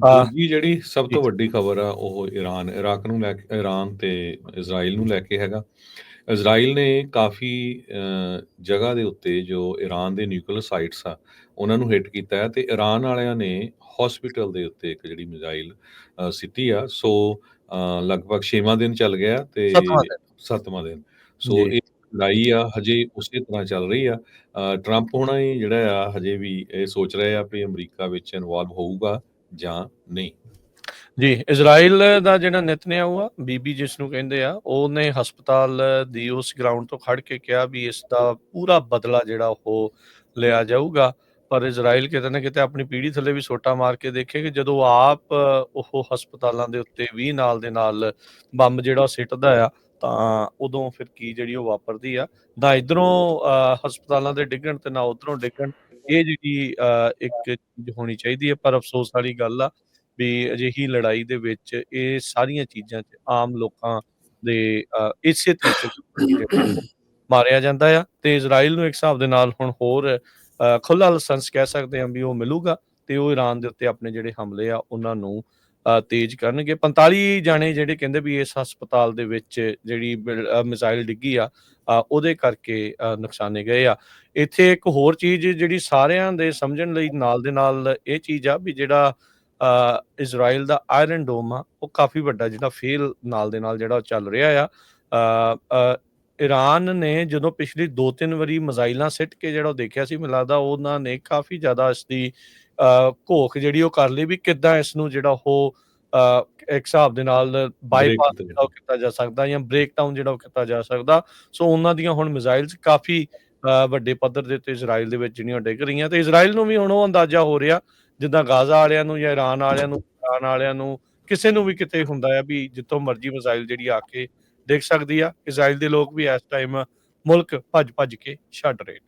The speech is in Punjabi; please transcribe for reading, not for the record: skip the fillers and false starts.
ਦੂਜੀ ਜਿਹੜੀ ਸਭ ਜੀ, ਤੋਂ ਵੱਡੀ ਖਬਰ ਆ ਉਹ ਇਰਾਨ ਤੇ ਇਜ਼ਰਾਈਲ ਨੂੰ ਲੈ ਕੇ ਹੈਗਾ। ਇਜ਼ਰਾਈਲ ਨੇ ਕਾਫੀ ਜਗ੍ਹਾ ਦੇ ਉੱਤੇ ਜੋ ਇਰਾਨ ਦੇ ਨਿਊਕਲੀਅਰ ਸਾਈਟਸ ਆ, ਉਹਨਾਂ ਨੂੰ ਹਿੱਟ ਕੀਤਾ ਹੈ ਤੇ ਇਰਾਨ ਵਾਲਿਆਂ ਨੇ ਹੌਸਪੀਟਲ ਦੇ ਉੱਤੇ ਇੱਕ ਜਿਹੜੀ ਮਿਜ਼ਾਈਲ ਸਿੱਟੀ ਆ। ਸੋ ਲਗਭਗ 6ਵਾਂ ਦਿਨ ਚੱਲ ਗਿਆ ਤੇ 7ਵਾਂ ਦਿਨ। 7ਵਾਂ ਦਿਨ। ਸੋ ਜੀ, ਇਹ ਲੜਾਈ ਆ ਹਜੇ ਉਸੇ ਤਰ੍ਹਾਂ ਚੱਲ ਰਹੀ ਆ। ਟਰੰਪ ਹੋਣਾ ਹੀ ਜਿਹੜਾ ਆ ਹਜੇ ਵੀ ਇਹ ਸੋਚ ਰਹੇ ਆ ਵੀ ਅਮਰੀਕਾ ਵਿੱਚ ਇਨਵੋਲਵ ਹੋਊਗਾ ਜਾਂ ਨਹੀਂ। ਜੀ, ਇਜ਼ਰਾਈਲ ਦਾ ਜਿਹੜਾ ਨੇਤਨਯਾਹੂ ਆ, ਬੀਬੀ ਜਿਸਨੂੰ ਕਹਿੰਦੇ ਆ, ਉਹਨੇ ਹਸਪਤਾਲ ਦੀ ਉਸ ਗਰਾਊਂਡ ਤੋਂ ਖੜ ਕੇ ਕਿਹਾ ਵੀ ਇਸ ਦਾ ਪੂਰਾ ਬਦਲਾ ਜਿਹੜਾ ਉਹ ਲਿਆ ਜਾਊਗਾ। ਪਰ ਇਜ਼ਰਾਈਲ ਕਿਤੇ ਨਾ ਕਿਤੇ ਆਪਣੀ ਪੀੜੀ ਥੱਲੇ ਵੀ ਸੋਟਾ ਮਾਰ ਕੇ ਦੇਖੇ ਕਿ ਜਦੋਂ ਆਪ ਉਹ ਹਸਪਤਾਲਾਂ ਦੇ ਉੱਤੇ ਵੀ ਨਾਲ ਦੇ ਨਾਲ ਬੰਬ ਜਿਹੜਾ ਉਹ ਸਿੱਟਦਾ ਆ, ਤਾਂ ਉਦੋਂ ਫਿਰ ਕੀ ਜਿਹੜੀ ਉਹ ਵਾਪਰਦੀ ਆ। ਨਾ ਇੱਧਰੋਂ ਹਸਪਤਾਲਾਂ ਦੇ ਡਿੱਗਣ ਤੇ ਨਾ ਉੱਧਰੋਂ ਡਿੱਗਣ। ਇਹ ਜਿਹੜੀ ਇੱਕ ਚੀਜ਼ ਹੋਣੀ ਚਾਹੀਦੀ ਹੈ, ਪਰ ਅਫਸੋਸ ਵਾਲੀ ਗੱਲ ਆ ਵੀ ਅਜਿਹੀ ਲੜਾਈ ਦੇ ਵਿੱਚ ਇਹ ਸਾਰੀਆਂ ਚੀਜ਼ਾਂ 'ਚ ਆਮ ਲੋਕਾਂ ਦੇ ਇਸੇ ਤਰੀਕੇ ਨਾਲ ਮਾਰਿਆ ਜਾਂਦਾ ਆ। ਤੇ ਇਜ਼ਰਾਈਲ ਨੂੰ ਇੱਕ ਹਿਸਾਬ ਦੇ ਨਾਲ ਹੁਣ ਹੋਰ ਖੁੱਲ੍ਹਾ ਲਾਇਸੈਂਸ ਕਹਿ ਸਕਦੇ ਹਾਂ ਵੀ ਉਹ ਮਿਲੂਗਾ ਤੇ ਉਹ ਈਰਾਨ ਦੇ ਉੱਤੇ ਆਪਣੇ ਜਿਹੜੇ ਹਮਲੇ ਆ ਉਹਨਾਂ ਨੂੰ ਤੇਜ਼ ਕਰਨਗੇ। 45 ਜਾਣੇ ਜਿਹੜੇ ਕਹਿੰਦੇ ਵੀ ਇਸ ਹਸਪਤਾਲ ਦੇ ਵਿੱਚ ਜਿਹੜੀ ਮਿਜ਼ਾਈਲ ਡਿੱਗੀ ਆ ਉਹਦੇ ਕਰਕੇ ਨੁਕਸਾਨੇ ਗਏ ਆ। ਇੱਥੇ ਇੱਕ ਹੋਰ ਚੀਜ਼ ਜਿਹੜੀ ਸਾਰਿਆਂ ਦੇ ਸਮਝਣ ਲਈ ਨਾਲ ਦੇ ਨਾਲ ਇਹ ਚੀਜ਼ ਆ ਵੀ ਜਿਹੜਾ ਇਜ਼ਰਾਈਲ ਦਾ ਆਇਰਨ ਡੋਮ ਆ ਉਹ ਕਾਫੀ ਵੱਡਾ ਜਿਹੜਾ ਫੇਲ ਨਾਲ ਦੇ ਨਾਲ ਜਿਹੜਾ ਉਹ ਚੱਲ ਰਿਹਾ ਆ। ਈਰਾਨ ਨੇ ਜਦੋਂ ਪਿਛਲੀ 2-3 ਵਾਰੀ ਮਿਜ਼ਾਈਲਾਂ ਸਿੱਟ ਕੇ ਜਿਹੜਾ ਉਹ ਦੇਖਿਆ ਸੀ, ਮੈਨੂੰ ਲੱਗਦਾ ਉਹਨਾਂ ਨੇ ਕਾਫੀ ਜ਼ਿਆਦਾ ਇਸ ਦੀ ਘੋਖ ਜਿਹੜੀ ਉਹ ਕਰ ਲਈ ਵੀ ਕਿੱਦਾਂ ਇਸ ਨੂੰ ਜਿਹੜਾ ਉਹ ਇੱਕ ਹਿਸਾਬ ਦੇ ਨਾਲ ਬ੍ਰੇਕ ਬਾਈਪਾਸ ਕੀਤਾ ਜਿਹੜਾ ਉਹ ਕੀਤਾ ਜਾ ਸਕਦਾ ਜਾਂ ਬ੍ਰੇਕ ਡਾਊਨ ਜਿਹੜਾ ਉਹ ਕੀਤਾ ਜਾ ਸਕਦਾ। ਸੋ ਉਹਨਾਂ ਦੀਆਂ ਹੁਣ ਮਿਜ਼ਾਈਲਸ ਕਾਫੀ ਵੱਡੇ ਪੱਧਰ ਦੇ ਉੱਤੇ ਇਜ਼ਰਾਈਲ ਦੇ ਵਿੱਚ ਜਿਹੜੀਆਂ ਡਿੱਗ ਰਹੀਆਂ ਤੇ ਇਜ਼ਰਾਈਲ ਨੂੰ ਵੀ ਹੁਣ ਉਹ ਅੰਦਾਜ਼ਾ ਹੋ ਰਿਹਾ ਜਿੱਦਾਂ ਗਾਜ਼ਾ ਵਾਲਿਆਂ ਨੂੰ ਜਾਂ ਈਰਾਨ ਵਾਲਿਆਂ ਨੂੰ, ਇਰਾਨ ਵਾਲਿਆਂ ਨੂੰ, ਕਿਸੇ ਨੂੰ ਵੀ ਕਿਤੇ ਹੁੰਦਾ ਆ ਵੀ ਜਿੱਥੋਂ ਮਰਜ਼ੀ ਮਿਜ਼ਾਈਲ ਜਿਹੜੀ ਆ ਕੇ ਡਿੱਗ ਸਕਦੀ ਆ। ਇਜ਼ਰਾਈਲ ਦੇ ਲੋਕ ਵੀ ਇਸ ਟਾਈਮ ਮੁਲਕ ਭੱਜ-ਭੱਜ ਕੇ ਛੱਡ ਰਹੇ ਨੇ।